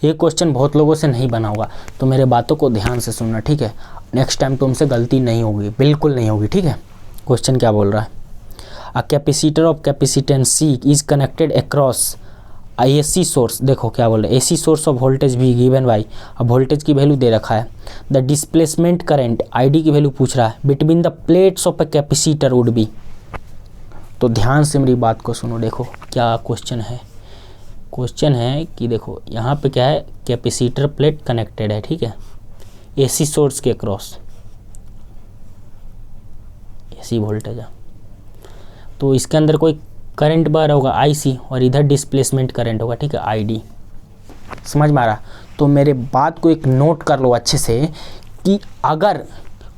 ये क्वेश्चन बहुत लोगों से नहीं बना होगा, तो मेरे बातों को ध्यान से सुनना, ठीक है। नेक्स्ट टाइम तुमसे गलती नहीं होगी, बिल्कुल नहीं होगी, ठीक है। क्वेश्चन क्या बोल रहा है, a capacitor of capacitance C is connected across AC source. देखो क्या बोल रहे हैं, AC सोर्स ऑफ वोल्टेज भी गिवन बाई, अब वोल्टेज की वैल्यू दे रखा है, द डिस्प्लेसमेंट करंट ID की वैल्यू पूछ रहा है, between the plates of a capacitor would be. तो ध्यान से मेरी बात को सुनो, देखो क्या क्वेश्चन है। क्वेश्चन है कि देखो यहाँ पे क्या है, कैपेसिटर प्लेट कनेक्टेड है, ठीक है, AC सोर्स के अक्रॉस AC वोल्टेज है, तो इसके अंदर कोई करंट बह रहा होगा IC और इधर डिस्प्लेसमेंट करंट होगा, ठीक है, ID। समझ में आ रहा? तो मेरे बात को एक नोट कर लो अच्छे से कि अगर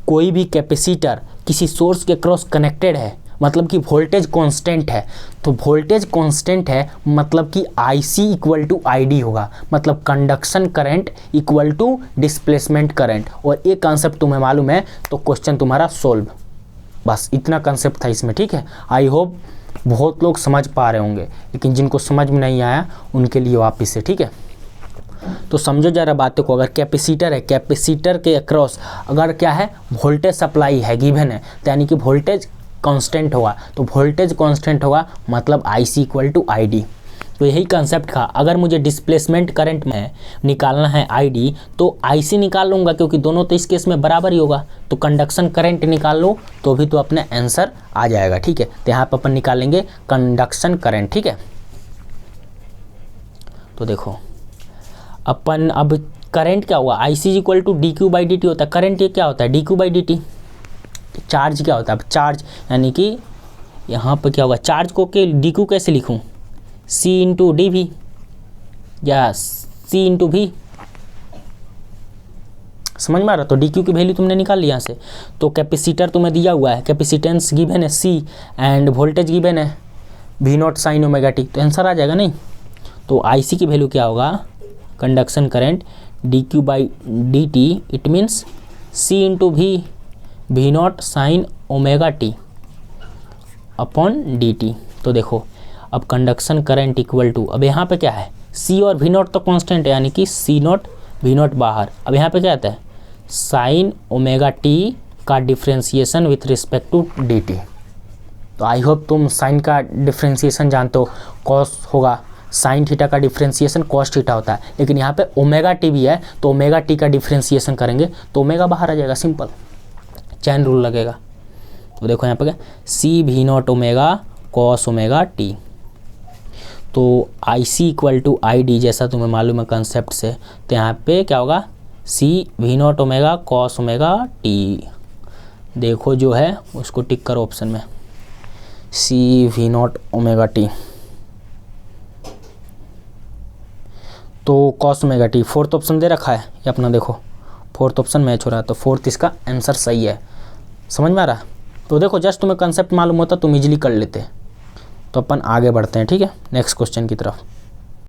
कोई भी कैपेसिटर किसी सोर्स के क्रॉस कनेक्टेड है, मतलब कि वोल्टेज कांस्टेंट है, तो वोल्टेज कांस्टेंट है मतलब कि IC इक्वल टू ID होगा, मतलब conduction current equal to displacement current. और ये कॉन्सेप्ट तुम्हें मालूम है तो क्वेश्चन तुम्हारा सोल्व। बस इतना कंसेप्ट था इसमें, ठीक है। आई होप बहुत लोग समझ पा रहे होंगे, लेकिन जिनको समझ में नहीं आया उनके लिए वापस से, ठीक है। तो समझो जरा बातों को, अगर कैपेसिटर है, कैपेसिटर के अक्रॉस अगर क्या है, वोल्टेज सप्लाई है गिवन है, तो यानी कि वोल्टेज कांस्टेंट होगा, तो वोल्टेज कांस्टेंट होगा मतलब IC इक्वल टू ID। तो यही कंसेप्ट था। अगर मुझे डिस्प्लेसमेंट करंट में निकालना है ID, तो IC निकाल लूँगा क्योंकि दोनों तो इस केस में बराबर ही होगा, तो कंडक्शन करंट निकाल लो तो भी तो अपने आंसर आ जाएगा, ठीक है। तो यहाँ पर अपन निकालेंगे कंडक्शन करंट, ठीक है। तो देखो अपन अब करंट क्या हुआ, IC इक्वल टू dQ/dt होता है, करंट ये क्या होता है dQ/dt। चार्ज क्या होता है, अब चार्ज यानी कि यहाँ पर क्या होगा, चार्ज को के dQ कैसे लिखूँ, C इंटू डी वी या C इंटू V, समझ में आ रहा? तो DQ की वैल्यू तुमने निकाल लिया यहाँ से। तो कैपेसिटर तुम्हें दिया हुआ है, कैपेसिटेंस गिवन है C एंड वोल्टेज गिवन है V0 साइन ओमेगा टी, तो आंसर आ जाएगा नहीं। तो IC की वैल्यू क्या होगा, conduction current dQ/dt it means C into V0 sign omega T upon dt। तो देखो अब कंडक्शन करंट इक्वल टू, अब यहाँ पे क्या है, C और V0 तो कांस्टेंट है, यानी कि C0 V0 बाहर। अब यहाँ पे क्या आता है, साइन ओमेगा टी का differentiation with respect to dt। तो आई होप तुम साइन का डिफ्रेंसिएशन जानते हो, कॉस होगा, साइन थीटा का डिफ्रेंसिएशन कॉस थीटा होता है, लेकिन यहाँ पे ओमेगा टी भी है, तो ओमेगा टी का डिफ्रेंसिएशन करेंगे तो ओमेगा बाहर आ जाएगा, सिंपल चैन रूल लगेगा। तो देखो यहाँ पे क्या, C V0 omega cos omega T. तो IC इक्वल टू ID जैसा तुम्हें मालूम है कंसेप्ट से, तो यहाँ पे क्या होगा, C V0 omega cos omega T. देखो जो है उसको टिक करो ऑप्शन में, C V0 ओमेगा टी, तो cos omega T fourth option दे रखा है ये अपना, देखो फोर्थ ऑप्शन मैच हो रहा है, तो फोर्थ इसका आंसर सही है। समझ में आ रहा? तो देखो जस्ट तुम्हें कंसेप्ट मालूम होता तुम इजीली कर लेते। तो अपन आगे बढ़ते हैं, ठीक है, नेक्स्ट क्वेश्चन की तरफ।